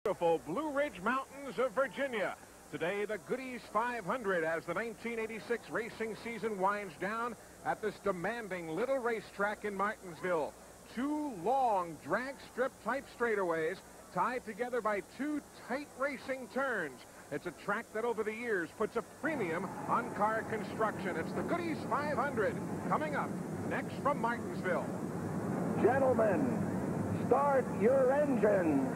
Beautiful Blue Ridge Mountains of Virginia. Today, the Goodys 500 as the 1986 racing season winds down at this demanding little racetrack in Martinsville. Two long drag strip type straightaways tied together by two tight racing turns. It's a track that over the years puts a premium on car construction. It's the Goodys 500 coming up next from Martinsville. Gentlemen, start your engines.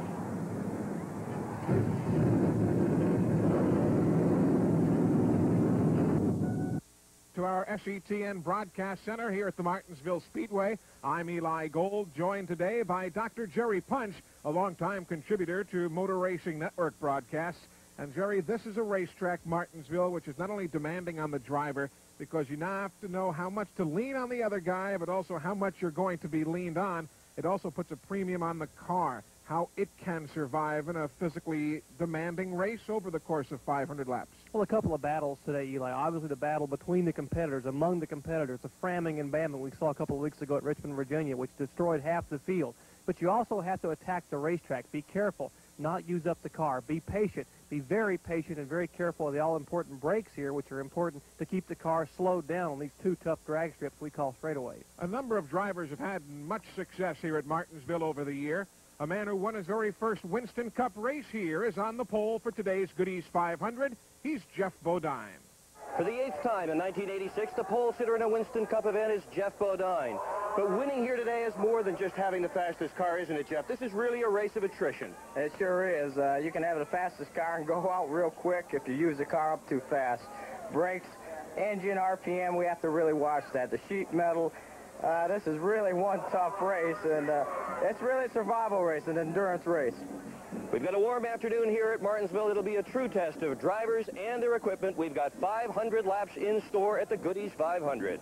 To our SETN Broadcast Center here at the Martinsville Speedway. I'm Eli Gold, joined today by Dr. Jerry Punch, a longtime contributor to Motor Racing Network broadcasts. And Jerry, this is a racetrack, Martinsville, which is not only demanding on the driver, because you now have to know how much to lean on the other guy, but also how much you're going to be leaned on. It also puts a premium on the car, how it can survive in a physically demanding race over the course of 500 laps. Well, a couple of battles today, Eli. Obviously, the battle between the competitors, among the competitors, the framming and bamming we saw a couple of weeks ago at Richmond, Virginia, which destroyed half the field. But you also have to attack the racetrack. Be careful, not use up the car. Be patient. Be very patient and very careful of the all-important brakes here, which are important to keep the car slowed down on these two tough drag strips we call straightaways. A number of drivers have had much success here at Martinsville over the year. A man who won his very first Winston Cup race here is on the pole for today's Goodys 500. He's Jeff Bodine. For the 8th time in 1986, the pole sitter in a Winston Cup event is Jeff Bodine. But winning here today is more than just having the fastest car, isn't it, Jeff? This is really a race of attrition. It sure is. You can have the fastest car and go out real quick if you use the car up too fast. Brakes, engine, RPM, we have to really watch that. The sheet metal. This is really one tough race, and it's really a survival race, an endurance race. We've got a warm afternoon here at Martinsville. It'll be a true test of drivers and their equipment. We've got 500 laps in store at the Goodys 500.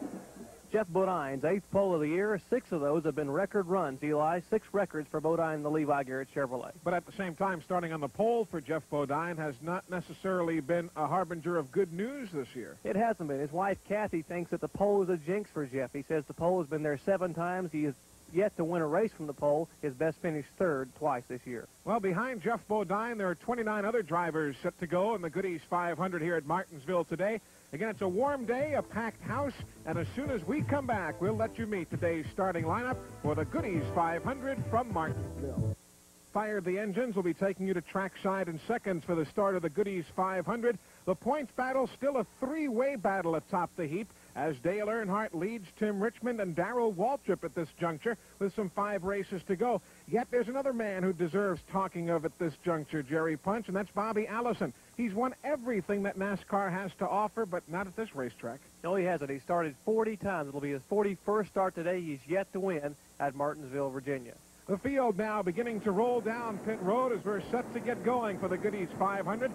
Jeff Bodine's 8th pole of the year. 6 of those have been record runs, Eli. 6 records for Bodine and the Levi Garrett Chevrolet. But at the same time, starting on the pole for Jeff Bodine has not necessarily been a harbinger of good news this year. It hasn't been. His wife, Kathy, thinks that the pole is a jinx for Jeff. He says the pole has been there 7 times. He has yet to win a race from the pole. His best finished 3rd twice this year. Well, behind Jeff Bodine, there are 29 other drivers set to go in the Goodys 500 here at Martinsville today. Again, it's a warm day, a packed house, and as soon as we come back, we'll let you meet today's starting lineup for the Goodys 500 from Martinsville. Fired the engines. We'll be taking you to trackside in seconds for the start of the Goodys 500. The points battle still a 3-way battle atop the heap as Dale Earnhardt leads Tim Richmond and Darrell Waltrip at this juncture with some 5 races to go. Yet there's another man who deserves talking of at this juncture, Jerry Punch, and that's Bobby Allison. He's won everything that NASCAR has to offer, but not at this racetrack. No, he hasn't. He started 40 times. It'll be his 41st start today. He's yet to win at Martinsville, Virginia. The field now beginning to roll down pit road as we're set to get going for the Goodys 500.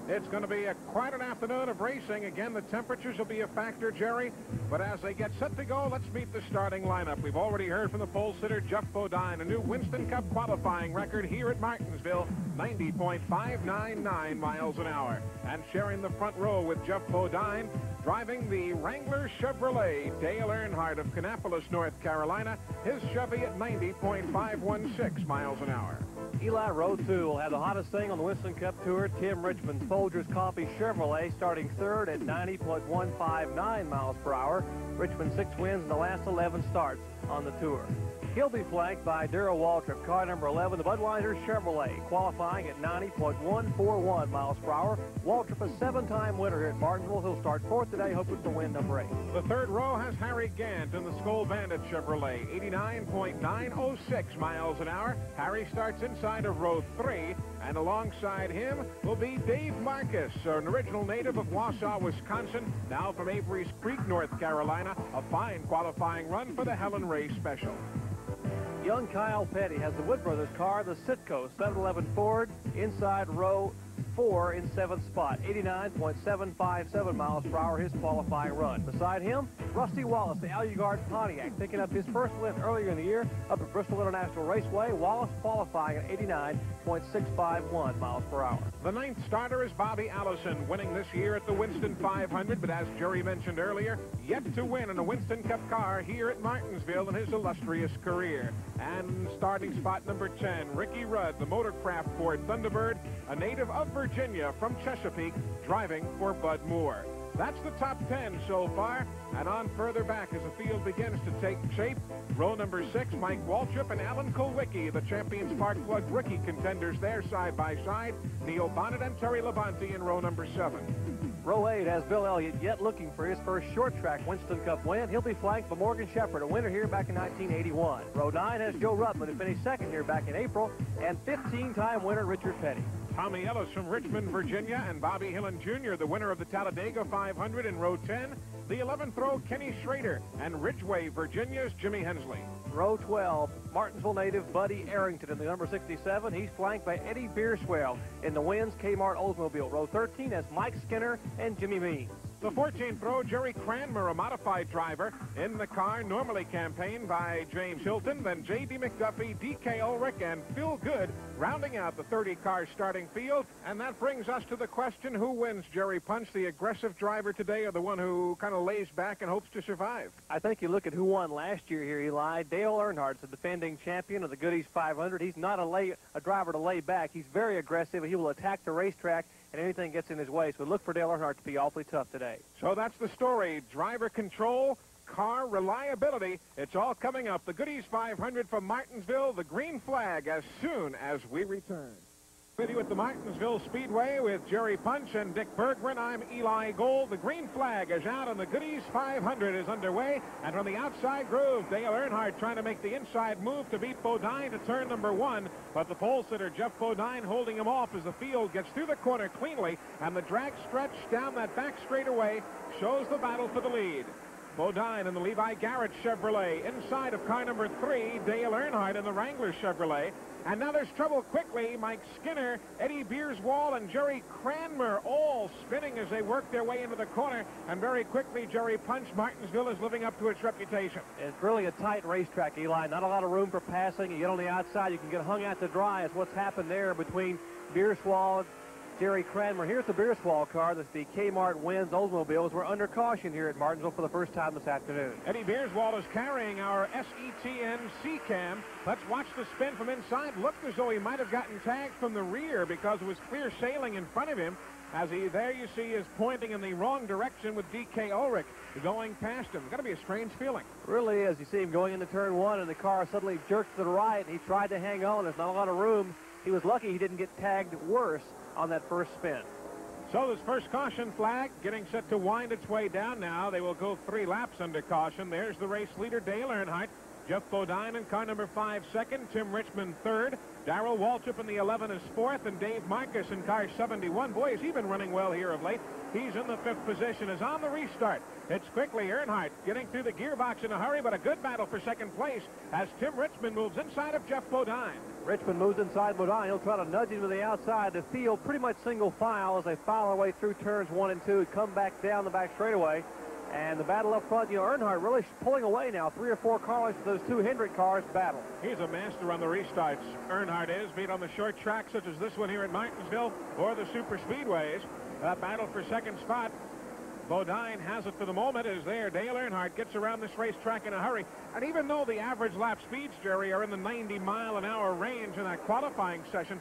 It's going to be quite an afternoon of racing. Again, the temperatures will be a factor, Jerry. But as they get set to go, let's meet the starting lineup. We've already heard from the pole sitter, Jeff Bodine, a new Winston Cup qualifying record here at Martinsville, 90.599 miles an hour. And sharing the front row with Jeff Bodine, driving the Wrangler Chevrolet, Dale Earnhardt of Kannapolis, North Carolina, his Chevy at 90.516 miles an hour. Eli, row 2 will have the hottest thing on the Winston Cup Tour. Tim Richmond's Folgers Coffee Chevrolet starting 3rd at 90.159 miles per hour. Richmond 6 wins in the last 11 starts on the Tour. He'll be flanked by Darrell Waltrip, car number 11, the Budweiser Chevrolet, qualifying at 90.141 miles per hour. Waltrip, a 7-time winner here at Martinsville. He'll start 4th today, hoping to win number 8. The 3rd row has Harry Gant in the Skull Bandit Chevrolet, 89.906 miles an hour. Harry starts inside of row 3, and alongside him will be Dave Marcus, an original native of Wausau, Wisconsin, now from Avery's Creek, North Carolina. A fine qualifying run for the Helen Ray Special. Young Kyle Petty has the Wood Brothers car, the Citgo 711 Ford, inside row 4 in 7th spot, 89.757 miles per hour, his qualifying run. Beside him, Rusty Wallace, the Alucard Pontiac, picking up his first win earlier in the year up at Bristol International Raceway. Wallace qualifying at 89.651 miles per hour. The 9th starter is Bobby Allison, winning this year at the Winston 500, but as Jerry mentioned earlier, yet to win in a Winston Cup car here at Martinsville in his illustrious career. And starting spot number 10, Ricky Rudd, the Motorcraft Ford Thunderbird, a native of Virginia from Chesapeake, driving for Bud Moore. That's the top 10 so far, and on further back as the field begins to take shape. Row number 6, Mike Waltrip and Alan Kulwicki, the Champion Spark Plug rookie contenders there side by side. Neil Bonnet and Terry Labonte in row number 7. Row 8 has Bill Elliott yet looking for his first short track Winston Cup win. He'll be flanked by Morgan Shepherd, a winner here back in 1981. Row 9 has Joe Ruttman, who finished second here back in April, and 15-time winner Richard Petty. Tommy Ellis from Richmond, Virginia, and Bobby Hillen Jr., the winner of the Talladega 500 in row 10. The 11th row, Kenny Schrader, and Ridgeway, Virginia's Jimmy Hensley. Row 12, Martinsville native Buddy Arrington in the number 67. He's flanked by Eddie Bierswell in the Wins Kmart Oldsmobile. Row 13 has Mike Skinner and Jimmy Means. The 14th row, Jerry Cranmer, a modified driver in the car, normally campaigned by James Hilton, then J.D. McDuffie, D.K. Ulrich, and Phil Good, rounding out the 30-car starting field. And that brings us to the question, who wins, Jerry Punch, the aggressive driver today or the one who kind of lays back and hopes to survive? I think you look at who won last year here, Eli. Dale Earnhardt's the defending champion of the Goodys 500. He's not a driver to lay back. He's very aggressive. He will attack the racetrack, and anything gets in his way. So look for Dale Earnhardt to be awfully tough today. So that's the story. Driver control, car reliability. It's all coming up. The Goodys 500 from Martinsville, the green flag as soon as we return. With you at the Martinsville Speedway with Jerry Punch and Dick Bergman. I'm Eli Gold. The green flag is out and the Goodys 500 is underway. And from the outside groove, Dale Earnhardt trying to make the inside move to beat Bodine to turn number 1. But the pole sitter, Jeff Bodine, holding him off as the field gets through the corner cleanly. And the drag stretch down that back straightaway shows the battle for the lead. Bodine in the Levi Garrett Chevrolet. Inside of car number 3, Dale Earnhardt in the Wrangler Chevrolet. And now there's trouble quickly. Mike Skinner, Eddie Bierswall, and Jerry Cranmer all spinning as they work their way into the corner. And very quickly, Jerry Punch, Martinsville is living up to its reputation. It's really a tight racetrack, Eli. Not a lot of room for passing. You get on the outside, you can get hung out to dry. Is what's happened there between Bierswall and Jerry Cranmer. Here's the Bierswall car. That's the Kmart Wins Oldsmobiles. We're under caution here at Martinsville for the first time this afternoon. Eddie Bierswall is carrying our SETN C-Cam. Let's watch the spin from inside. Looked as though he might have gotten tagged from the rear because it was clear sailing in front of him. As he, there you see, is pointing in the wrong direction with D.K. Ulrich going past him. It's got to be a strange feeling. Really is. You see him going into turn 1, and the car suddenly jerks to the right, and he tried to hang on. There's not a lot of room. He was lucky he didn't get tagged worse on that first spin. So this first caution flag getting set to wind its way down now. They will go 3 laps under caution. There's the race leader, Dale Earnhardt. Jeff Bodine in car number 5 second. Tim Richmond third. Darrell Waltrip in the 11 is 4th. And Dave Marcus in car 71. Boy, has he been running well here of late. He's in the 5th position. Is on the restart. It's quickly Earnhardt getting through the gearbox in a hurry, but a good battle for second place as Tim Richmond moves inside of Jeff Bodine. Richmond moves inside Bodine. He'll try to nudge him to the outside. The field pretty much single file as they file their way through turns 1 and 2. Come back down the back straightaway. And the battle up front, you know, Earnhardt really pulling away now. 3 or 4 cars for those 2 Hendrick cars battle. He's a master on the restarts. Earnhardt is, be it on the short track such as this one here at Martinsville or the super speedways. That battle for second spot. Bodine has it for the moment. Is there. Dale Earnhardt gets around this racetrack in a hurry. And even though the average lap speeds, Jerry, are in the 90-mile-an-hour range in that qualifying session,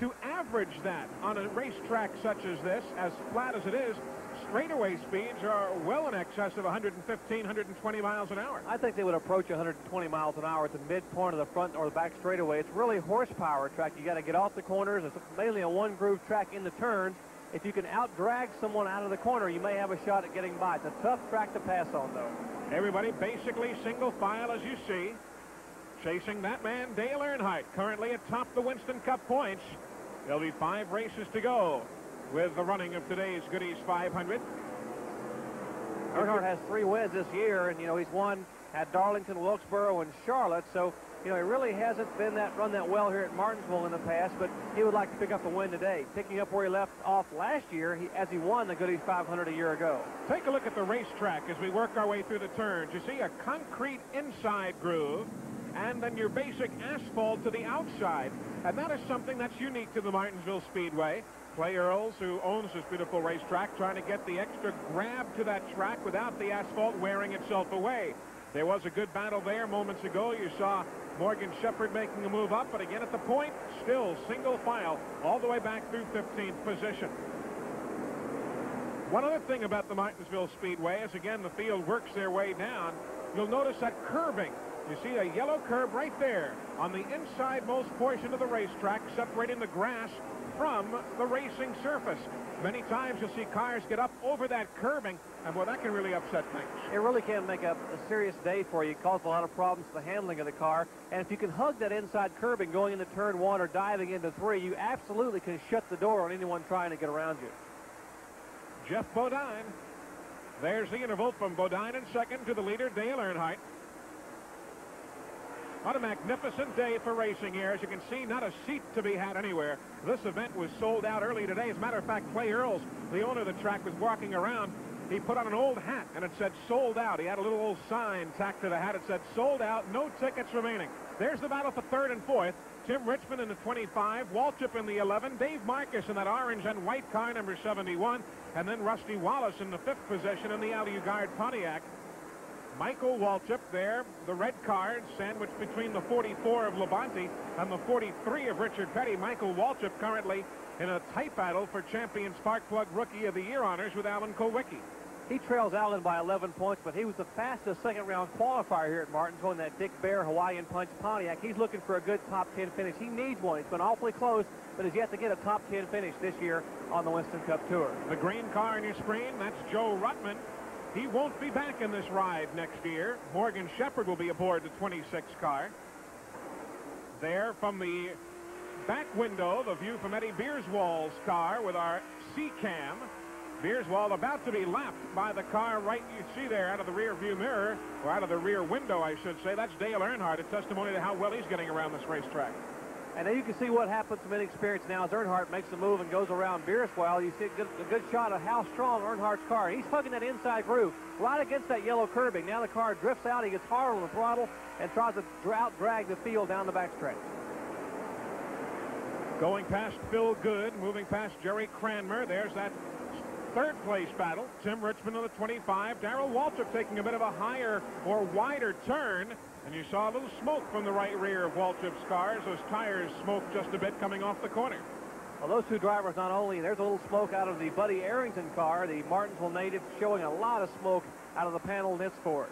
to average that on a racetrack such as this, as flat as it is, straightaway speeds are well in excess of 115, 120 miles an hour. I think they would approach 120 miles an hour at the midpoint of the front or the back straightaway. It's really a horsepower track. You got to get off the corners. It's mainly a one-groove track in the turns. If you can out-drag someone out of the corner, you may have a shot at getting by. It's a tough track to pass on, though. Everybody basically single file, as you see. Chasing that man, Dale Earnhardt, currently atop the Winston Cup points. There'll be 5 races to go with the running of today's Goodys 500. Earnhardt has 3 wins this year, and, you know, he's won at Darlington, Wilkesboro, and Charlotte, so You know, he really hasn't run that well here at Martinsville in the past, but he would like to pick up a win today, picking up where he left off last year as he won the Goodys 500 a year ago. Take a look at the racetrack as we work our way through the turns. You see a concrete inside groove, and then your basic asphalt to the outside. And that is something that's unique to the Martinsville Speedway. Clay Earls, who owns this beautiful racetrack, trying to get the extra grab to that track without the asphalt wearing itself away. There was a good battle there moments ago. You saw Morgan Shepherd making a move up, but again at the point, still single file all the way back through 15th position. One other thing about the Martinsville Speedway is, again, the field works their way down. You'll notice that curbing. You see a yellow curb right there on the inside-most portion of the racetrack, separating the grass from the racing surface. Many times you'll see cars get up over that curbing, and boy, that can really upset things. It really can make a serious day for you. It causes a lot of problems to the handling of the car. And if you can hug that inside curbing going into turn 1 or diving into 3, you absolutely can shut the door on anyone trying to get around you. Jeff Bodine. There's the interval from Bodine in second to the leader, Dale Earnhardt. What a magnificent day for racing here. As you can see, not a seat to be had anywhere. This event was sold out early today. As a matter of fact, Clay Earls, the owner of the track, was walking around. He put on an old hat, and it said sold out. He had a little old sign tacked to the hat. It said sold out, no tickets remaining. There's the battle for third and fourth. Tim Richmond in the 25, Waltrip in the 11, Dave Marcus in that orange and white car, number 71, and then Rusty Wallace in the 5th position in the Alucard Pontiac. Michael Waltrip there, the red card, sandwiched between the 44 of Labonte and the 43 of Richard Petty. Michael Waltrip currently in a tight battle for champion spark plug Rookie of the Year honors with Alan Kulwicki. He trails Allen by 11 points, but he was the fastest second-round qualifier here at Martinsville in that Dick Bear Hawaiian Punch Pontiac. He's looking for a good top 10 finish. He needs one. He's been awfully close, but has yet to get a top 10 finish this year on the Winston Cup Tour. The green car on your screen, that's Joe Ruttman. He won't be back in this ride next year. Morgan Shepherd will be aboard the 26 car. There from the back window, the view from Eddie Beerswall's car with our C-cam. Beerswall about to be lapped by the car right you see there out of the rear view mirror, or out of the rear window, I should say. That's Dale Earnhardt, a testimony to how well he's getting around this racetrack. And then you can see what happens from inexperience now as Earnhardt makes the move and goes around Beerswell. You see a good shot of how strong Earnhardt's car. He's hugging that inside groove right against that yellow curbing. Now the car drifts out. He gets hard on the throttle and tries to drag the field down the backstretch. Going past Phil Good, moving past Jerry Cranmer. There's that third place battle. Tim Richmond on the 25. Darrell Waltrip taking a bit of a higher or wider turn. And you saw a little smoke from the right rear of Waltrip's car as those tires smoked just a bit coming off the corner. Well, those two drivers not only, there's a little smoke out of the Buddy Arrington car, the Martinsville native, showing a lot of smoke out of the panel nits for it.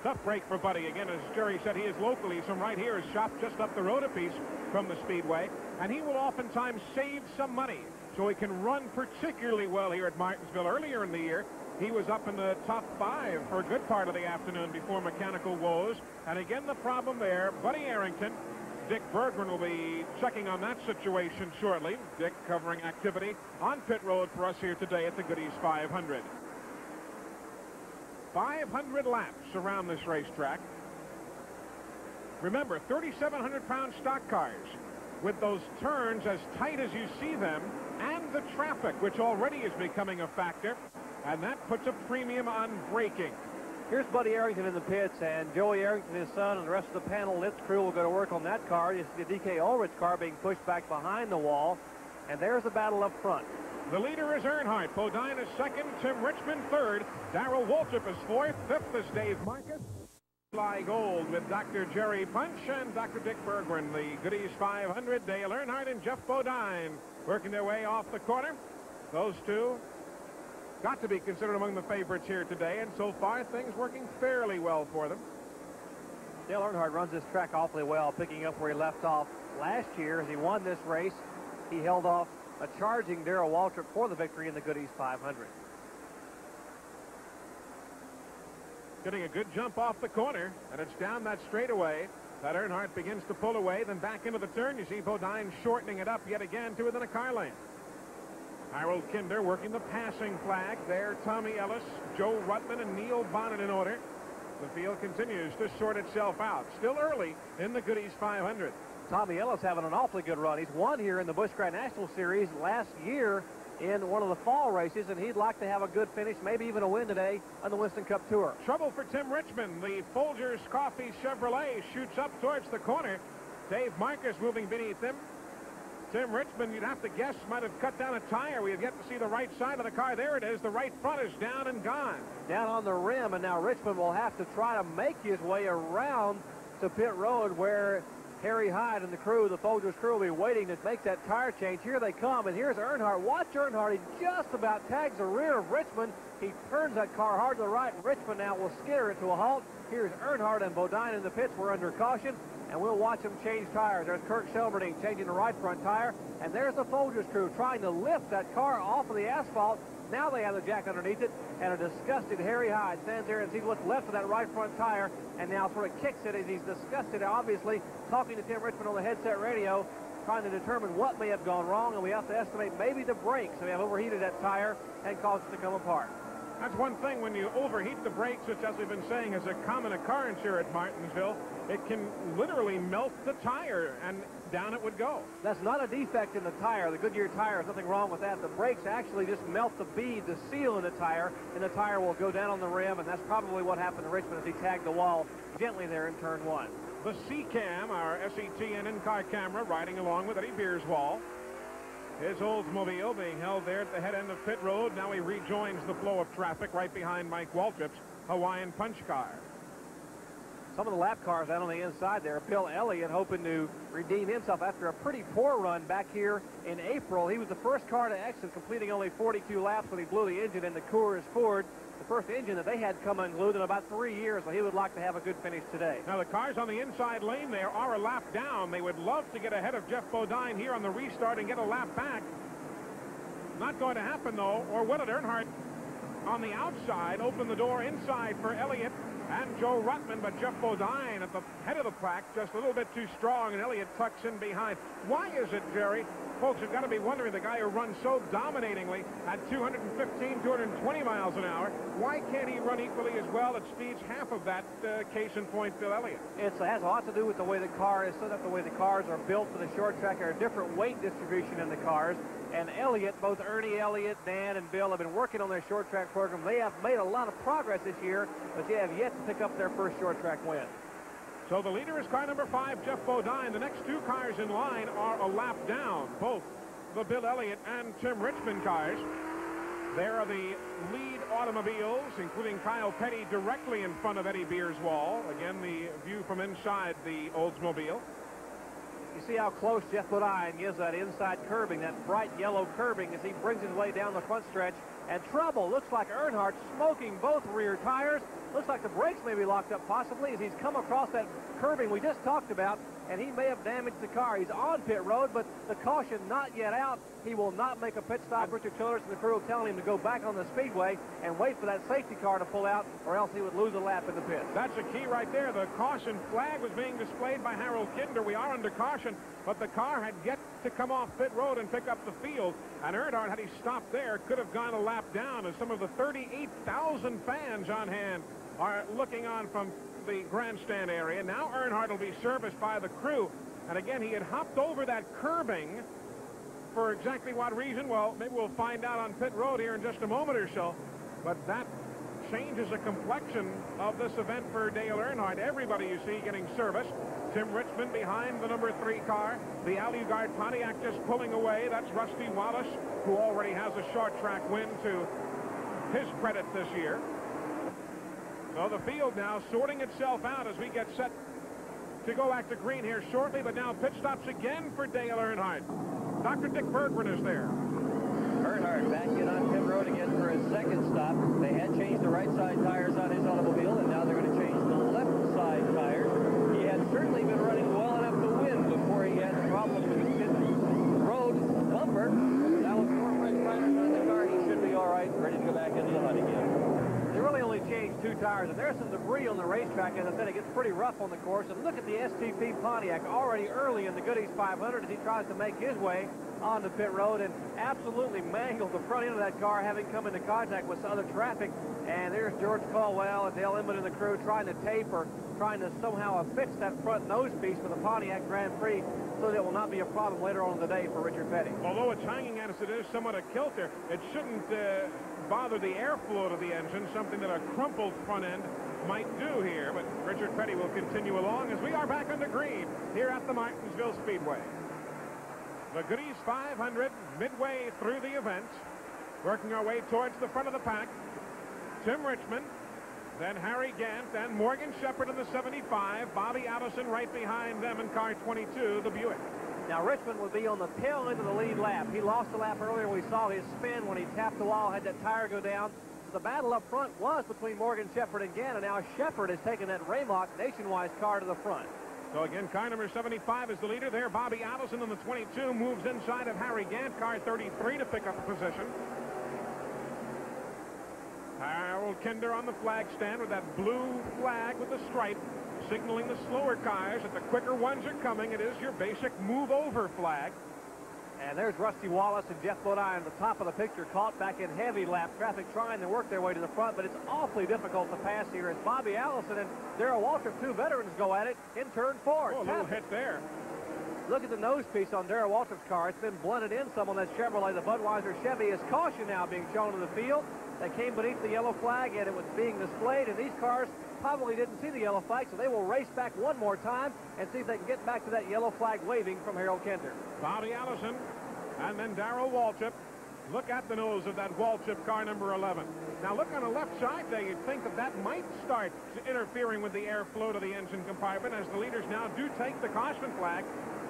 Tough break for Buddy. Again, as Jerry said, he is locally. He's from right here, his shop just up the road a piece from the Speedway. And he will oftentimes save some money so he can run particularly well here at Martinsville. Earlier in the year, he was up in the top 5 for a good part of the afternoon before mechanical woes. And again, the problem there, Buddy Arrington. Dick Berggren will be checking on that situation shortly. Dick covering activity on pit road for us here today at the Goodys 500. 500 laps around this racetrack. Remember, 3,700-pound stock cars with those turns as tight as you see them, and the traffic, which already is becoming a factor, and that puts a premium on braking. Here's Buddy Arrington in the pits, and Joey Arrington, his son, and the rest of the panel Litz crew will go to work on that car. You see the DK Ulrich car being pushed back behind the wall, and there's the battle up front. The leader is Earnhardt. Bodine is second. Tim Richmond third. Darrell Waltrip is fourth. Fifth is Dave Marcus. Fly Gold with Dr. Jerry Punch and Dr. Dick Berggren. The Goodys 500, Dale Earnhardt and Jeff Bodine working their way off the corner. Those two got to be considered among the favorites here today, and so far things working fairly well for them. Dale Earnhardt runs this track awfully well, picking up where he left off last year as he won this race. He held off a charging Darrell Waltrip for the victory in the Goodys 500. Getting a good jump off the corner, and it's down that straightaway. That Earnhardt begins to pull away, then back into the turn. You see Bodine shortening it up yet again to within a car length. Harold Kinder working the passing flag there. Tommy Ellis, Joe Ruttman, and Neil Bonnet in order. The field continues to sort itself out. Still early in the Goodys 500. Tommy Ellis having an awfully good run. He's won here in the Busch Grand National Series last year in one of the fall races, and he'd like to have a good finish, maybe even a win today on the Winston Cup Tour. Trouble for Tim Richmond. The Folgers Coffee Chevrolet shoots up towards the corner. Dave Marcus moving beneath him. Tim Richmond, you'd have to guess, might have cut down a tire. We have yet to see the right side of the car. There it is. The right front is down and gone. Down on the rim, and now Richmond will have to try to make his way around to pit road where Harry Hyde and the crew, the Folgers crew, will be waiting to make that tire change. Here they come, and here's Earnhardt. Watch Earnhardt. He just about tags the rear of Richmond. He turns that car hard to the right, and Richmond now will skitter it to a halt. Here's Earnhardt and Bodine in the pits. We're under caution, and we'll watch them change tires. There's Kirk Shelberding changing the right front tire, and there's the Folgers crew trying to lift that car off of the asphalt. Now they have the jack underneath it, and a disgusted Harry Hyde stands there and sees what's left of that right front tire, and now sort of kicks it as he's disgusted, obviously talking to Tim Richmond on the headset radio, trying to determine what may have gone wrong, and we have to estimate maybe the brakes may have overheated that tire and caused it to come apart. That's one thing when you overheat the brakes, which, as we've been saying, is a common occurrence here at Martinsville. It can literally melt the tire, and down it would go. That's not a defect in the tire. The Goodyear tire, there's nothing wrong with that. The brakes actually just melt the bead, the seal in the tire, and the tire will go down on the rim, and that's probably what happened to Richmond as he tagged the wall gently there in turn one. The C-Cam, our SETN in-car camera, riding along with Eddie Beerswall. His Oldsmobile being held there at the head end of pit road. Now he rejoins the flow of traffic right behind Mike Waltrip's Hawaiian Punch car. Some of the lap cars out on the inside there. Bill Elliott hoping to redeem himself after a pretty poor run back here in April. He was the first car to exit, completing only 42 laps when he blew the engine in the Coors Ford. The first engine that they had come unglued in about 3 years, so he would like to have a good finish today. Now the cars on the inside lane there are a lap down. They would love to get ahead of Jeff Bodine here on the restart and get a lap back. Not going to happen, though. Or will it? Earnhardt on the outside open the door inside for Elliott and Joe Ruttman, but Jeff Bodine at the head of the pack just a little bit too strong, and Elliott tucks in behind. Why is it, Jerry? Folks have got to be wondering, the guy who runs so dominatingly at 215, 220 miles an hour, why can't he run equally as well at speeds half of that? Case in point, Bill Elliott. It has a lot to do with the way the car is set up, the way the cars are built for the short track. There are different weight distribution in the cars. And Elliott, both Ernie Elliott, Dan, and Bill have been working on their short track program. They have made a lot of progress this year, but they have yet to pick up their first short track win. So the leader is car number 5, Jeff Bodine. The next two cars in line are a lap down, both the Bill Elliott and Tim Richmond cars. There are the lead automobiles, including Kyle Petty directly in front of Eddie Beerswall. Again, the view from inside the Oldsmobile. You see how close Jeff Bodine gives that inside curbing, that bright yellow curbing, as he brings his way down the front stretch. And trouble. Looks like Earnhardt smoking both rear tires. Looks like the brakes may be locked up possibly as he's come across that curbing we just talked about, and he may have damaged the car. He's on pit road, but the caution not yet out. He will not make a pit stop. Richard Childress and the crew telling him to go back on the speedway and wait for that safety car to pull out, or else he would lose a lap in the pit. That's a key right there. The caution flag was being displayed by Harold Kinder. We are under caution, but the car had yet to come off pit road and pick up the field. And Earnhardt, had he stopped there, could have gone a lap down, as some of the 38,000 fans on hand are looking on from the grandstand area. Now Earnhardt will be serviced by the crew. And again, he had hopped over that curbing. For exactly what reason? Well, maybe we'll find out on pit road here in just a moment or so. But that changes the complexion of this event for Dale Earnhardt. Everybody you see getting serviced. Tim Richmond behind the number 3 car. The Aluguard Pontiac just pulling away. That's Rusty Wallace, who already has a short track win to his credit this year. So the field now sorting itself out as we get set to go back to green here shortly, but now pit stops again for Dale Earnhardt. Dr. Dick Berggren is there. Earnhardt back in on pit road again for his second stop. They had changed the right side tires on his automobile, and now they're going to change the left side tires. He had certainly been running well enough to win before he had problems with his pit road bumper. Now with 4 fresh tires on the car, he should be all right, ready to go back into the hunt again. They really only changed 2 tires, and there's some debris on the racetrack. As I said, it gets pretty rough on the course. And look at the STP Pontiac already early in the Goodys 500 as he tries to make his way onto pit road and absolutely mangled the front end of that car, having come into contact with other traffic. And there's George Caldwell and Dale Inman and the crew trying to tape or trying to somehow affix that front nose piece for the Pontiac Grand Prix so that it will not be a problem later on in the day for Richard Petty. Although it's hanging as it is somewhat a kilter, it shouldn't bother the airflow to the engine, something that a crumpled front end might do here. But Richard Petty will continue along as we are back under green here at the Martinsville Speedway. The Goodys 500 midway through the event, working our way towards the front of the pack. Tim Richmond, then Harry Gant, and Morgan Shepherd in the 75. Bobby Allison right behind them in car 22, the Buick. Now, Richmond would be on the tail end of the lead lap. He lost a lap earlier. We saw his spin when he tapped the wall, had that tire go down. The battle up front was between Morgan Shepherd and Gant, and now Shepherd has taken that Raymock Nationwide car to the front. So again, car number 75 is the leader there. Bobby Allison in the 22 moves inside of Harry Gant, car 33, to pick up a position. Harold Kinder on the flag stand with that blue flag with the stripe, signaling the slower cars that the quicker ones are coming. It is your basic move-over flag. And there's Rusty Wallace and Jeff Bodine at the top of the picture, caught back in heavy lap traffic, trying to work their way to the front, but it's awfully difficult to pass here as Bobby Allison and Darrell Waltrip, two veterans, go at it in turn 4. Oh, a little hit there. Look at the nose piece on Darrell Waltrip's car. It's been blunted in some on that Chevrolet. The Budweiser Chevy is caution now being shown to the field. They came beneath the yellow flag, and it was being displayed, and these cars probably didn't see the yellow flag, so they will race back one more time and see if they can get back to that yellow flag waving from Harold Kinder. Bobby Allison and then Darrell Waltrip. Look at the nose of that Waltrip car number 11. Now look on the left side there. You'd think that that might start interfering with the airflow to the engine compartment as the leaders now do take the caution flag.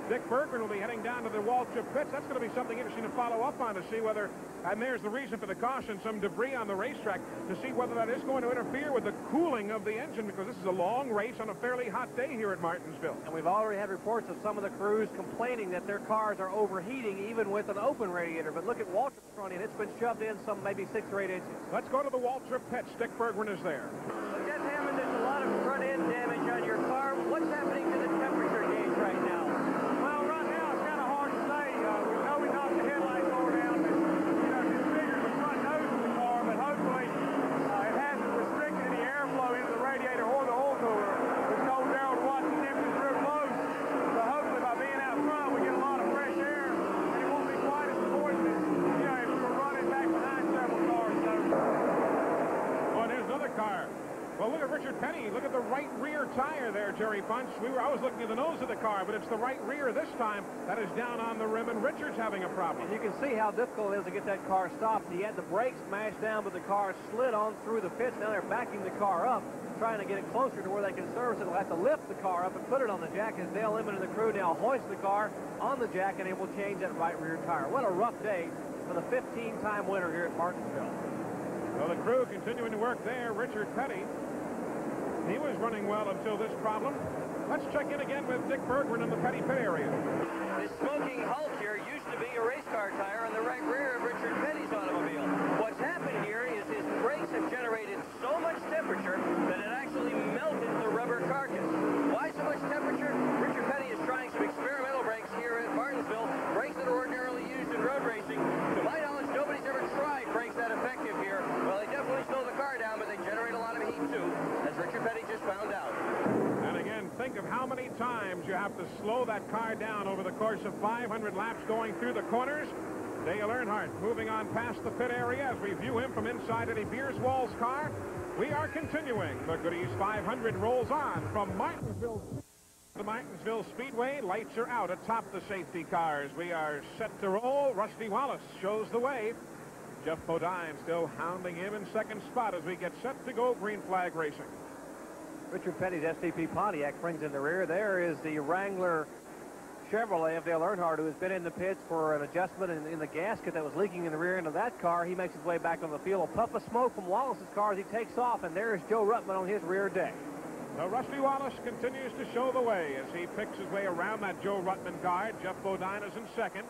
Dick Bergman will be heading down to the Waltrip pits. That's going to be something interesting to follow up on to see whether, and there's the reason for the caution, some debris on the racetrack, to see whether that is going to interfere with the cooling of the engine, because this is a long race on a fairly hot day here at Martinsville. And we've already had reports of some of the crews complaining that their cars are overheating even with an open radiator. But look at Waltrip's front end. It's been shoved in some maybe 6 or 8 inches. Let's go to the Waltrip pits. Dick Bergman is there. Well, Jeff Hammond, there's a lot of front end damage on your car. What's happening to the temperature gauge right now? Well, right now it's kind of hard to say. We know we knocked the headlight door down, but disfigured the front nose of the car. But hopefully it hasn't restricted any airflow into the radiator or the oil cooler. It's told Darrell to watch the temperatures real close. So hopefully by being out front, we get a lot of fresh air, and it won't be quite as important as if we were running back behind several cars. So. Oh, there's another car. Well, look at Richard Petty. Look at the right rear tire there, Jerry Punch. I was looking at the nose of the car, but it's the right rear this time that is down on the rim, and Richard's having a problem. And you can see how difficult it is to get that car stopped. He had the brakes smashed down, but the car slid on through the pits. Now they're backing the car up, trying to get it closer to where they can service it. They'll have to lift the car up and put it on the jack as Dale Inman and the crew now hoist the car on the jack, and it will change that right rear tire. What a rough day for the 15-time winner here at Martinsville. Well, the crew continuing to work there. Richard Petty, he was running well until this problem. Let's check in again with Dick Bergman in the Petty pit area. This smoking Hulk here used to be a race car tire on the right rear of Richard Petty's automobile. What's happened here is his brakes have generated so much temperature that it actually melted the rubber carcass. Why so much temperature? Richard Petty is trying some experimental brakes here at Martinsville, brakes that are ordinarily used in road racing. To my knowledge, nobody's ever tried brakes that effective here. Well, they definitely slow the car down, but they generate a lot of heat too, as Richard Petty just found out. And again, think of how many times you have to slow that car down over the course of 500 laps going through the corners. Dale Earnhardt moving on past the pit area as we view him from inside Eddie Beerswall's car. We are continuing. The Goodys 500 rolls on from Martinsville. The Martinsville Speedway. Lights are out atop the safety cars. We are set to roll. Rusty Wallace shows the way. Jeff Bodine still hounding him in second spot as we get set to go green flag racing. Richard Petty's STP Pontiac brings in the rear. There is the Wrangler Chevrolet of Dale Earnhardt, who has been in the pits for an adjustment in the gasket that was leaking in the rear end of that car. He makes his way back on the field. A puff of smoke from Wallace's car as he takes off, and there's Joe Ruttman on his rear deck. Now, Rusty Wallace continues to show the way as he picks his way around that Joe Ruttman car. Jeff Bodine is in second.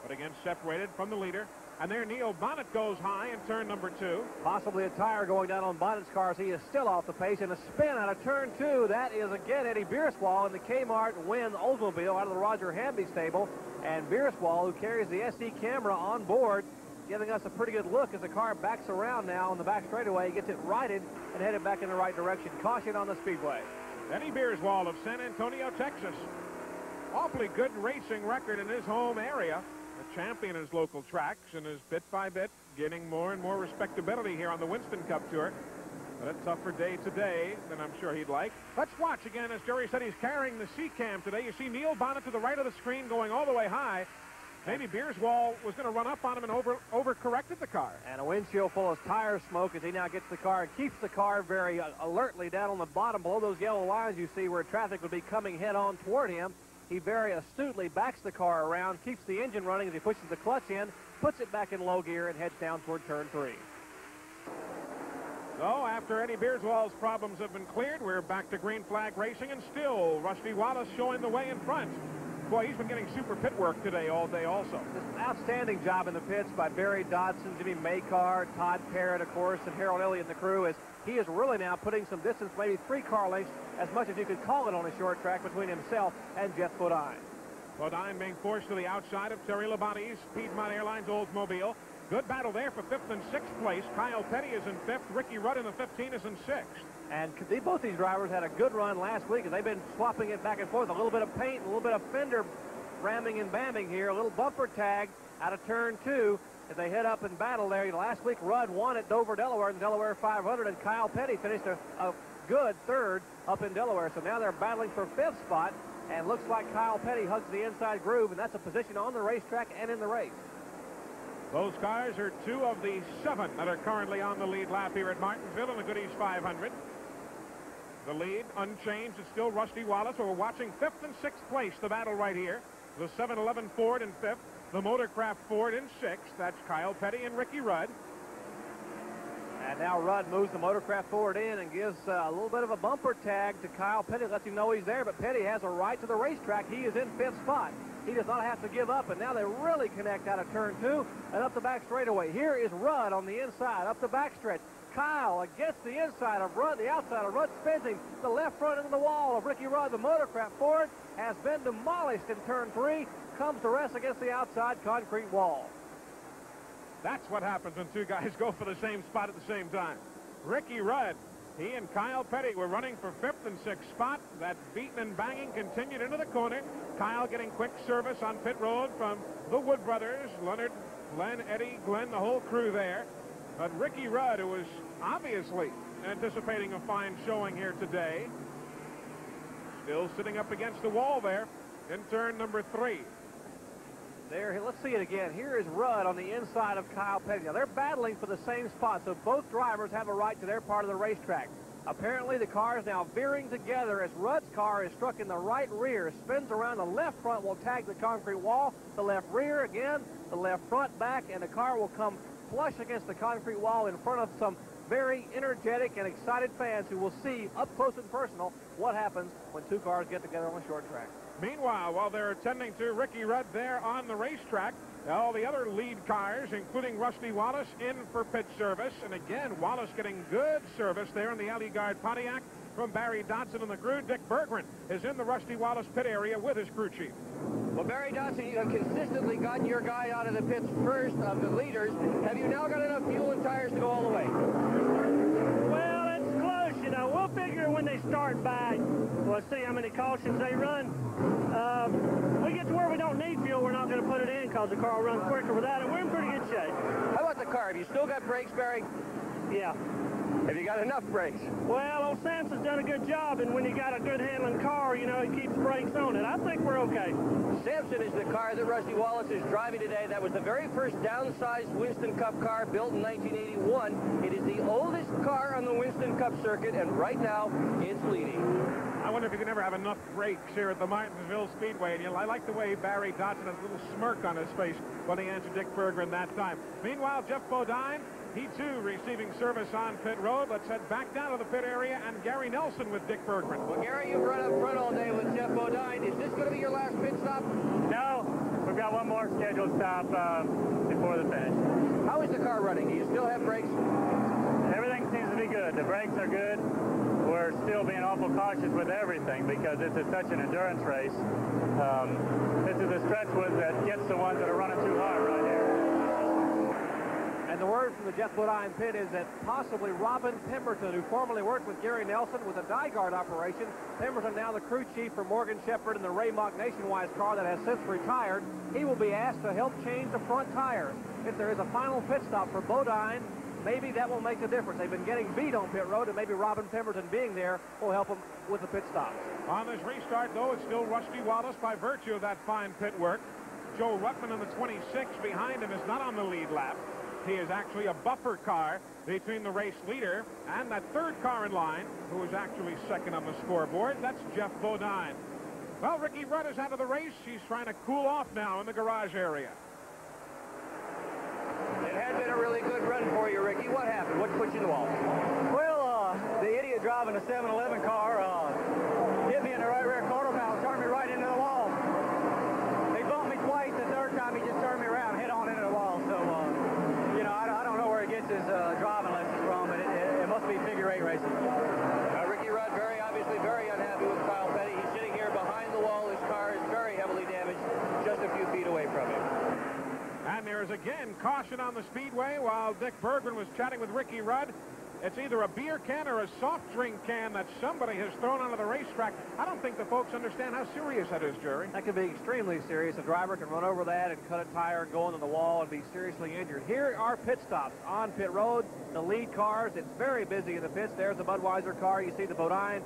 but again separated from the leader. And there Neil Bonnet goes high in turn number 2. Possibly a tire going down on Bonnet's car as he is still off the pace. And a spin out of turn 2. That is again Eddie Bierswall in the Kmart Win Oldsmobile out of the Roger Hamby stable. And Bierswall, who carries the SD camera on board, giving us a pretty good look as the car backs around now on the back straightaway. He gets it righted and headed back in the right direction. Caution on the speedway. Eddie Bierswall of San Antonio, Texas. Awfully good racing record in his home area. A champion in his local tracks and is bit by bit gaining more and more respectability here on the Winston Cup Tour. But a tougher day today than I'm sure he'd like. Let's watch again. As Jerry said, he's carrying the C-cam today. You see Neil Bonnet to the right of the screen going all the way high. Maybe Bierswall was going to run up on him and over-corrected the car. And a windshield full of tire smoke as he now gets the car and keeps the car very alertly down on the bottom below those yellow lines you see where traffic would be coming head-on toward him. He very astutely backs the car around, keeps the engine running as he pushes the clutch in, puts it back in low gear, and heads down toward turn 3. So after Eddie Bierswall's problems have been cleared, we're back to green flag racing, and still Rusty Wallace showing the way in front. Boy, he's been getting super pit work today all day also. Just an outstanding job in the pits by Barry Dodson, Jimmy Maycar, Todd Parrott, of course, and Harold Elliott and the crew, as he is really now putting some distance, maybe 3 car lengths, as much as you could call it on a short track, between himself and Jeff Bodine. Bodine being forced to the outside of Terry Labonte's Piedmont Airlines Oldsmobile. Good battle there for 5th and 6th place. Kyle Petty is in 5th. Ricky Rudd in the 15 is in 6th. And both these drivers had a good run last week, and they've been swapping it back and forth. A little bit of paint, a little bit of fender ramming and bamming here. A little bumper tag out of turn 2 as they head up and battle there. Last week, Rudd won at Dover, Delaware, in the Delaware 500, and Kyle Petty finished a good 3rd up in Delaware. So now they're battling for 5th spot, and looks like Kyle Petty hugs the inside groove, and that's a position on the racetrack and in the race. Those cars are 2 of the 7 that are currently on the lead lap here at Martinsville in the Goodys 500. The lead unchanged. It's still Rusty Wallace. We're watching 5th and 6th place, the battle right here. The 711 Ford in 5th. The Motorcraft Ford in 6th. That's Kyle Petty and Ricky Rudd. And now Rudd moves the Motorcraft Ford in and gives a little bit of a bumper tag to Kyle Petty. Lets him know he's there, but Petty has a right to the racetrack. He is in 5th spot. He does not have to give up, and now they really connect out of turn 2 and up the back straightaway. Here is Rudd on the inside, up the backstretch. Kyle against the inside of Rudd, the outside of Rudd spins him. The left front into the wall of Ricky Rudd. The Motorcraft Ford has been demolished in turn 3. Comes to rest against the outside concrete wall. That's what happens when 2 guys go for the same spot at the same time. Ricky Rudd, he and Kyle Petty were running for 5th and 6th spot. That beating and banging continued into the corner. Kyle getting quick service on pit road from the Wood brothers, Leonard, Glenn, Eddie, Glenn, the whole crew there. But Ricky Rudd, who was obviously anticipating a fine showing here today, still sitting up against the wall there in turn number 3. There, let's see it again. Here is Rudd on the inside of Kyle Petty. Now, they're battling for the same spot, so both drivers have a right to their part of the racetrack. Apparently, the car is now veering together as Rudd's car is struck in the right rear, spins around. The left front will tag the concrete wall, the left rear again, the left front back, and the car will come flush against the concrete wall in front of some very energetic and excited fans who will see up close and personal what happens when 2 cars get together on a short track. Meanwhile, while they're attending to Ricky Rudd there on the racetrack, all the other lead cars, including Rusty Wallace, in for pit service. And again, Wallace getting good service there in the alley guard Pontiac from Barry Dodson and the crew. Dick Berggren is in the Rusty Wallace pit area with his crew chief. Well, Barry Dodson, you have consistently gotten your guy out of the pits first of the leaders. Have you now got enough fuel and tires to go all the way? Well, it's close, you know. We'll figure when they start back. We'll see how many cautions they run. We get to where we don't need fuel, we're not going to put it in because the car will run quicker without it. We're in pretty good shape. How about the car? Have you still got brakes, Barry? Yeah. Have you got enough brakes? Well, old Samson's done a good job, and when you got a good handling car, you know, he keeps brakes on it. I think we're okay. Samson is the car that Rusty Wallace is driving today. That was the very first downsized Winston Cup car built in 1981. It is the oldest car on the Winston Cup circuit, and right now, it's leading. I wonder if you can ever have enough brakes here at the Martinsville Speedway. And I like the way Barry Dodson has a little smirk on his face when he answered Dick Berggren that time. Meanwhile, Jeff Bodine, he too receiving service on pit road. Let's head back down to the pit area and Gary Nelson with Dick Berggren. Well, Gary, you've run up front all day with Jeff Bodine. Is this going to be your last pit stop? No, we've got got one more scheduled stop before the finish. How is the car running? Do you still have brakes? Everything seems to be good. The brakes are good. We're still being awful cautious with everything because this is such an endurance race. This is a stretch that gets the ones that are running too hard right here. And the word from the Jeff Bodine pit is that possibly Robin Pemberton, who formerly worked with Gary Nelson with a die guard operation, Pemberton now the crew chief for Morgan Shepherd in the Ray Mock Nationwide car that has since retired, he will be asked to help change the front tires. If there is a final pit stop for Bodine, maybe that will make the difference. They've been getting beat on pit road, and maybe Robin Pemberton being there will help them with the pit stops. On this restart, though, it's still Rusty Wallace by virtue of that fine pit work. Joe Ruttman in the 26 behind him is not on the lead lap. He is actually a buffer car between the race leader and that third car in line, who is actually second on the scoreboard. That's Jeff Bodine. Well, Ricky Rudd is out of the race. He's trying to cool off now in the garage area. It had been a really good run for you, Ricky. What happened? What put you in the wall? Well, the idiot driving the 7-Eleven car hit me in the right rear quarter panel, turned me right into the wall. He bumped me twice. The third time, he just turned me around, head on into the wall. So, you know, I don't know where he gets his driving lessons from, but it must be figure 8 racing. Ricky Rudd obviously very unhappy with Kyle Petty. He's sitting here behind the wall. His car is very heavily damaged, just a few feet away from him. And there is again caution on the speedway while Dick Bergman was chatting with Ricky Rudd. It's either a beer can or a soft drink can that somebody has thrown onto the racetrack. I don't think the folks understand how serious that is, Jerry. That could be extremely serious. A driver can run over that and cut a tire and go into the wall and be seriously injured. Here are pit stops on pit road. The lead cars, it's very busy in the pits. There's the Budweiser car. You see the Bodine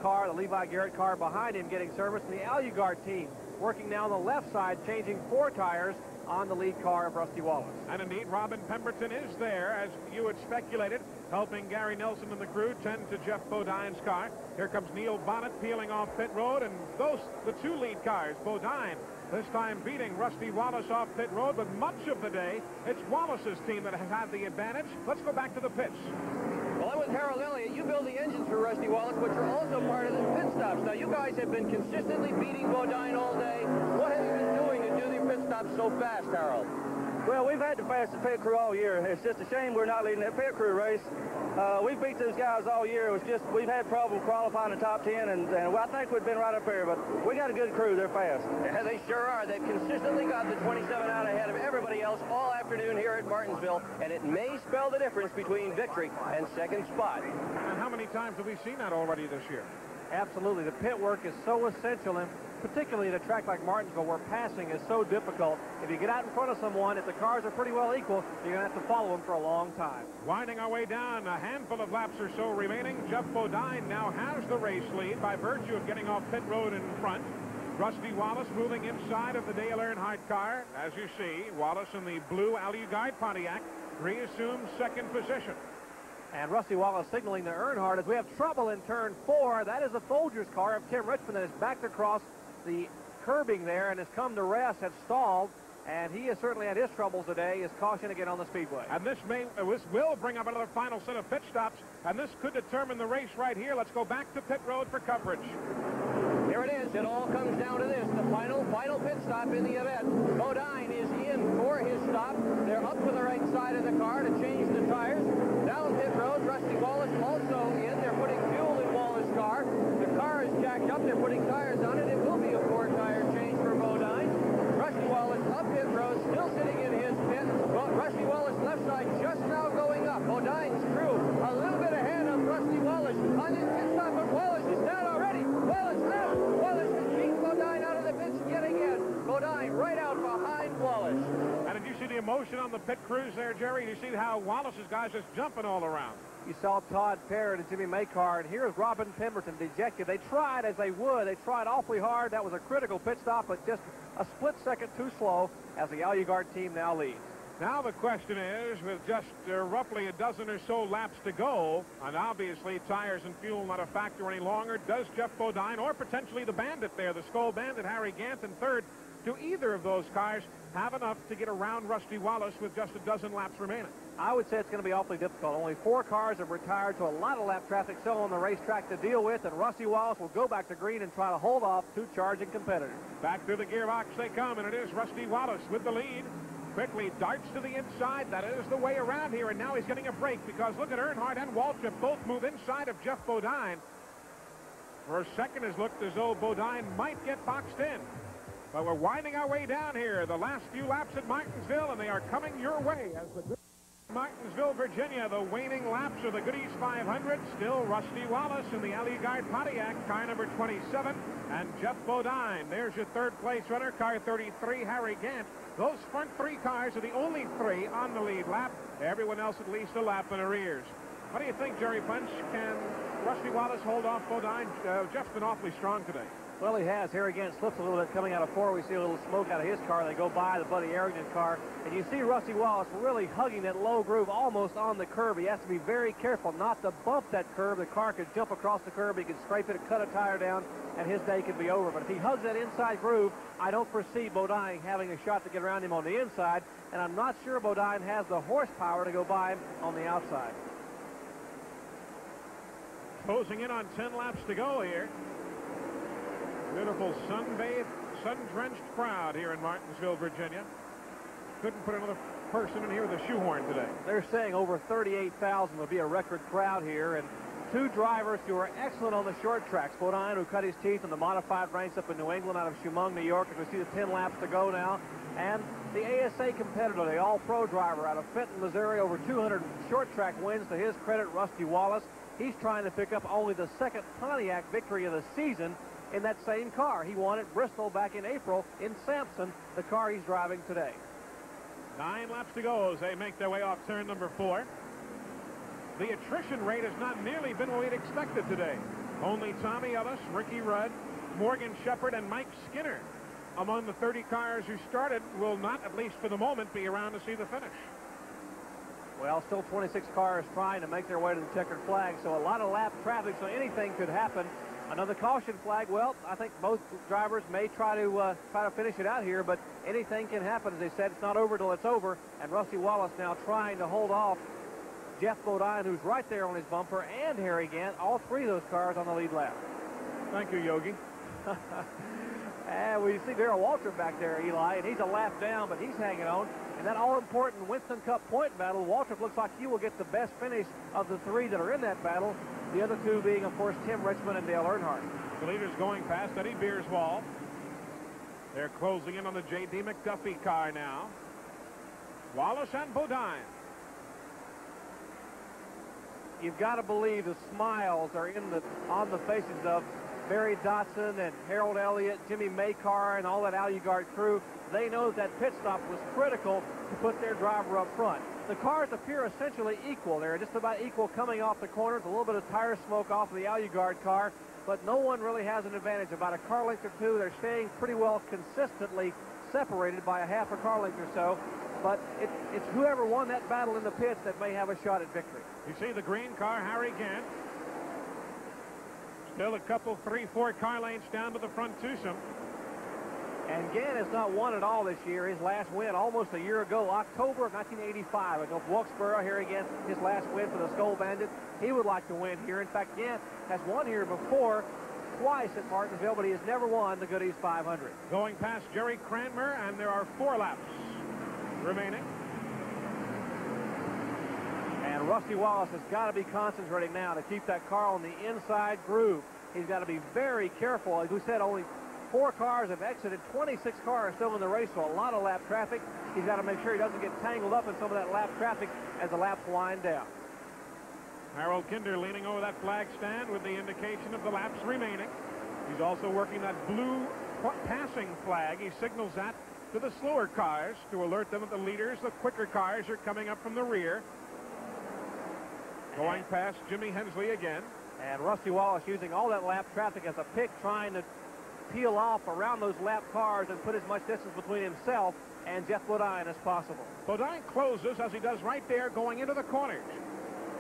car, the Levi Garrett car behind him getting service. And the Alugard team working now on the left side, changing 4 tires on the lead car of Rusty Wallace. And indeed, Robin Pemberton is there, as you had speculated, helping Gary Nelson and the crew tend to Jeff Bodine's car. Here comes Neil Bonnet peeling off pit road, and the 2 lead cars, Bodine, this time beating Rusty Wallace off pit road, but much of the day, it's Wallace's team that has had the advantage. Let's go back to the pits. Well, I'm with Harold Elliott. You build the engines for Rusty Wallace, which are also part of the pit stops. Now, you guys have been consistently beating Bodine all day. What have you been doing to do the pit stops so fast, Harold? Well, we've had the fastest pit crew all year. It's just a shame we're not leading that pit crew race. We've beat those guys all year. It was just we've had problems qualifying the top 10, and I think we've been right up there. But we got a good crew. They're fast. Yeah, they sure are. They've consistently got the 27 out ahead of everybody else all afternoon here at Martinsville, and it may spell the difference between victory and second spot. And how many times have we seen that already this year? Absolutely. The pit work is so essential, and particularly at a track like Martinsville where passing is so difficult. If you get out in front of someone, if the cars are pretty well equal, you're going to have to follow them for a long time. Winding our way down, a handful of laps or so remaining. Jeff Bodine now has the race lead by virtue of getting off pit road in front. Rusty Wallace moving inside of the Dale Earnhardt car. As you see, Wallace in the blue Alugard Pontiac reassumes second position. And Rusty Wallace signaling to Earnhardt as we have trouble in turn 4. That is the Folgers car of Tim Richmond that is backed across the curbing there and has come to rest, has stalled, and he has certainly had his troubles today. His caution again on the speedway. And this will bring up another final set of pit stops, and this could determine the race right here. Let's go back to pit road for coverage. Here it is. It all comes down to this, the final pit stop in the event. Bodine is in for his stop. They're up to the right side of the car to change the tires. Down pit road, Rusty Wallace also in. They're putting fuel in Wallace's car. The car is jacked up. They're putting tires on it. It will be a 4-tire change for Bodine. Rusty Wallace up pit road, still sitting in his pit. Rusty Wallace left side just now going up. Bodine's crew a little bit ahead of Rusty Wallace on his pit stop, but Wallace is down already. Wallace left. Wallace has beaten Bodine out of the pits yet again. Bodine right out behind Wallace. And did you see the emotion on the pit crews there, Jerry? You see how Wallace's guys just jumping all around. You saw Todd Parrott and Jimmy Maycar, and here's Robin Pemberton dejected. They tried as they would. They tried awfully hard. That was a critical pit stop, but just a split second too slow as the Alugard team now leads. Now the question is, with just roughly a dozen or so laps to go, and obviously tires and fuel not a factor any longer, does Jeff Bodine or potentially the bandit there, the Skull Bandit, Harry Gant in third, Do either of those cars have enough to get around Rusty Wallace with just a dozen laps remaining? I would say it's going to be awfully difficult. Only 4 cars have retired, so a lot of lap traffic still on the racetrack to deal with, and Rusty Wallace will go back to green and try to hold off 2 charging competitors. Back through the gearbox they come, and it is Rusty Wallace with the lead. Quickly darts to the inside. That is the way around here, and now he's getting a break because look at Earnhardt and Waltrip both move inside of Jeff Bodine. For a second, it looked as though Bodine might get boxed in. But we're winding our way down here. The last few laps at Martinsville, and they are coming your way as the Martinsville, Virginia, the waning laps of the Goodys 500. Still Rusty Wallace in the Alligard Pontiac, car number 27, and Jeff Bodine. There's your third-place runner, car 33, Harry Gant. Those front 3 cars are the only 3 on the lead lap. Everyone else at least a lap in arrears. What do you think, Jerry Punch? Can Rusty Wallace hold off Bodine? Jeff's been awfully strong today. Well, he has. Here again, slips a little bit coming out of 4. We see a little smoke out of his car. They go by the Buddy Arrington car. And you see Rusty Wallace really hugging that low groove almost on the curb. He has to be very careful not to bump that curb. The car could jump across the curb. He could scrape it, cut a tire down, and his day could be over. But if he hugs that inside groove, I don't foresee Bodine having a shot to get around him on the inside. And I'm not sure Bodine has the horsepower to go by him on the outside. Closing in on 10 laps to go here. Beautiful sun-bathed, sun-drenched crowd here in Martinsville, Virginia. Couldn't put another person in here with a shoehorn today. They're saying over 38,000 will be a record crowd here, and 2 drivers who are excellent on the short tracks. Bodine, who cut his teeth in the modified ranks up in New England out of Chemung, New York, as we see the 10 laps to go now. And the ASA competitor, the all-pro driver out of Fenton, Missouri, over 200 short track wins. To his credit, Rusty Wallace. He's trying to pick up only the 2nd Pontiac victory of the season in that same car. He won at Bristol back in April in Sampson, the car he's driving today. 9 laps to go as they make their way off turn number 4. The attrition rate has not nearly been what we'd expected today. Only Tommy Ellis, Ricky Rudd, Morgan Shepherd, and Mike Skinner among the 30 cars who started will not, at least for the moment, be around to see the finish. Well, still 26 cars trying to make their way to the checkered flag, so a lot of lap traffic, so anything could happen. Another caution flag. Well, I think most drivers may try to finish it out here, but anything can happen. As they said, it's not over till it's over. And Rusty Wallace now trying to hold off Jeff Bodine, who's right there on his bumper, and Harry Gant, all 3 of those cars on the lead lap. Thank you, Yogi. And we see Darrell Waltrip back there, Eli, and he's a lap down, but he's hanging on. In that all-important Winston Cup point battle, Waltrip looks like he will get the best finish of the 3 that are in that battle. The other 2 being, of course, Tim Richmond and Dale Earnhardt. The leaders going past Eddie Beerswall. They're closing in on the J.D. McDuffie car now. Wallace and Bodine. You've got to believe the smiles are on the faces of Barry Dotson and Harold Elliott, Jimmy Maycar, and all that Alligard crew. They know that pit stop was critical to put their driver up front. The cars appear essentially equal. They're just about equal coming off the corners. A little bit of tire smoke off of the Alligard car, but no one really has an advantage. About a car length or 2, they're staying pretty well consistently separated by a half a car length or so. But it's whoever won that battle in the pits that may have a shot at victory. You see the green car, Harry Gant. Still a couple, 3, 4 car lengths down to the front twosome. And Gant has not won at all this year. His last win almost a year ago, October of 1985. At Wilkesboro here again, his last win for the Skull Bandits. He would like to win here. In fact, Gant has won here before, twice at Martinsville, but he has never won the Goodys 500. Going past Jerry Cranmer, and there are 4 laps remaining. And Rusty Wallace has got to be concentrating now to keep that car on the inside groove. He's got to be very careful. As we said, only 4 cars have exited. 26 cars still in the race, so a lot of lap traffic. He's got to make sure he doesn't get tangled up in some of that lap traffic as the laps wind down. Harold Kinder leaning over that flag stand with the indication of the laps remaining. He's also working that blue passing flag. He signals that to the slower cars to alert them that the leaders, the quicker cars, are coming up from the rear. Going past Jimmy Hensley again. And Rusty Wallace using all that lap traffic as a pick, trying to peel off around those lap cars and put as much distance between himself and Jeff Bodine as possible. Bodine closes, as he does right there, going into the corners.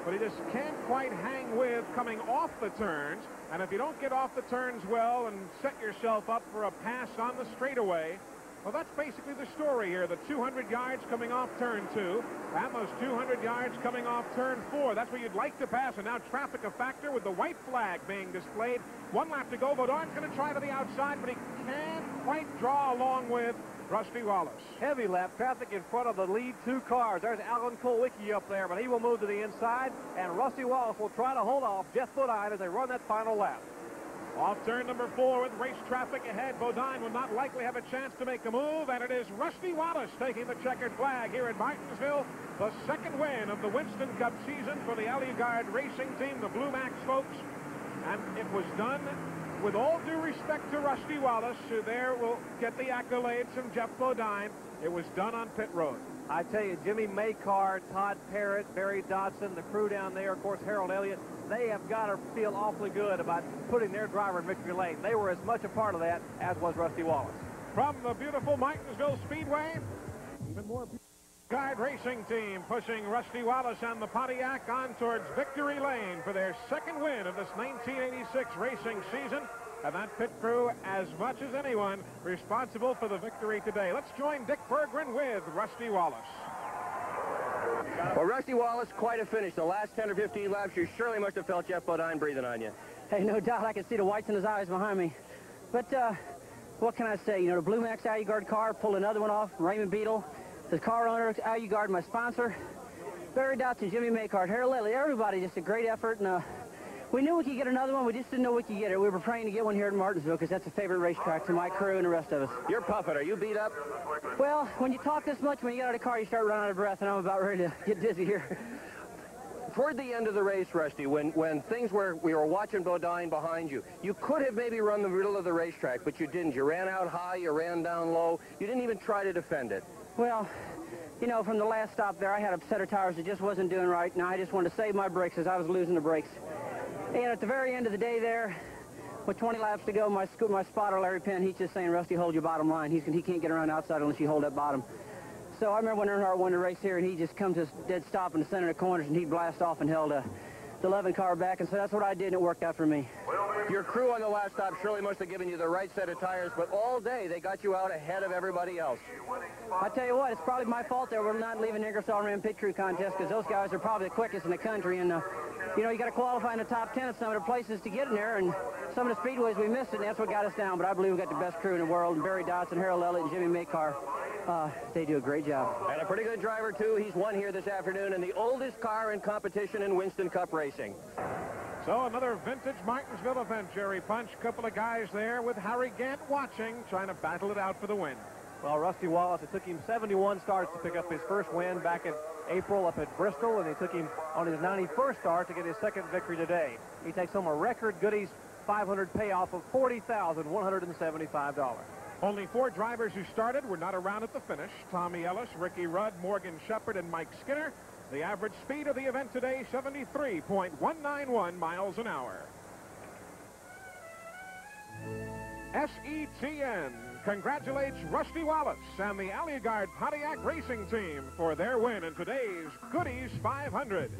But he just can't quite hang with coming off the turns. And if you don't get off the turns well and set yourself up for a pass on the straightaway, Well, that's basically the story here. The 200 yards coming off turn 2, and those 200 yards coming off turn 4. That's where you'd like to pass, and now traffic a factor with the white flag being displayed. 1 lap to go. Baudin's going to try to the outside, but he can't quite draw along with Rusty Wallace. Heavy lap traffic in front of the lead 2 cars. There's Alan Kulwicki up there, but he will move to the inside, and Rusty Wallace will try to hold off Jeff Bodine as they run that final lap. Off turn number 4 with race traffic ahead. Bodine will not likely have a chance to make a move, and it is Rusty Wallace taking the checkered flag here at Martinsville. The second win of the Winston Cup season for the Alligaard Racing Team, the Blue Max folks. And it was done with all due respect to Rusty Wallace, who there will get the accolades from Jeff Bodine. It was done on pit road. I tell you, Jimmy Maycar, Todd Parrott, Barry Dodson, the crew down there, of course, Harold Elliott, they have got to feel awfully good about putting their driver in victory lane. They were as much a part of that as was Rusty Wallace. From the beautiful Martinsville Speedway, even more Guard Racing Team pushing Rusty Wallace and the Pontiac on towards victory lane for their second win of this 1986 racing season. And that pit crew, as much as anyone, responsible for the victory today. Let's join Dick Berggren with Rusty Wallace. Well, Rusty Wallace, quite a finish. The last 10 or 15 laps, you surely must have felt Jeff Bodine breathing on you. Hey, no doubt. I can see the whites in his eyes behind me. But what can I say? You know, the Blue Max Alligaard car pulled another one off. Raymond Beadle, the car owner, Alligaard, my sponsor. Barry Dodson, Jimmy Maycart, Harold Lilly, everybody, just a great effort. And we knew we could get another one. We just didn't know we could get it. We were praying to get one here in Martinsville because that's a favorite racetrack to my crew and the rest of us. You're puffing. Are you beat up? Well, when you talk this much, when you get out of the car, you start running out of breath, and I'm about ready to get dizzy here. Toward the end of the race, Rusty, when things were, we were watching Bodine behind you, you could have maybe run the middle of the racetrack, but you didn't. You ran out high, you ran down low. You didn't even try to defend it. Well, you know, from the last stop there, I had a set of tires that just wasn't doing right, and I just wanted to save my brakes as I was losing the brakes. And at the very end of the day there, with 20 laps to go, my spotter, Larry Penn, he's just saying, Rusty, hold your bottom line. He can't get around outside unless you hold that bottom. So I remember when Earnhardt won the race here, and he just come to a dead stop in the center of the corners, and he'd blast off and held the 11 car back, and so that's what I did, and it worked out for me. Your crew on the last stop surely must have given you the right set of tires, but all day they got you out ahead of everybody else. I tell you what, it's probably my fault that we're not leaving Ingersoll Rand Pit Crew contest, because those guys are probably the quickest in the country, and you know, you got to qualify in the top 10 at some of the places to get in there, and some of the speedways we missed it, and that's what got us down. But I believe we got the best crew in the world, and Barry Dodson, Harold Elliott, and Jimmy Maycar. They do a great job. And a pretty good driver, too. He's won here this afternoon in the oldest car in competition in Winston Cup racing. So another vintage Martinsville event, Jerry Punch. Couple of guys there with Harry Gant watching, trying to battle it out for the win. Well, Rusty Wallace, it took him 71 starts to pick up his first win back in April up at Bristol, and it took him on his 91st start to get his second victory today. He takes home a record Goodys 500 payoff of $40,175. Only 4 drivers who started were not around at the finish. Tommy Ellis, Ricky Rudd, Morgan Shepherd, and Mike Skinner. The average speed of the event today, 73.191 miles an hour. SETN congratulates Rusty Wallace and the Alligaard Pontiac Racing Team for their win in today's Goodys 500.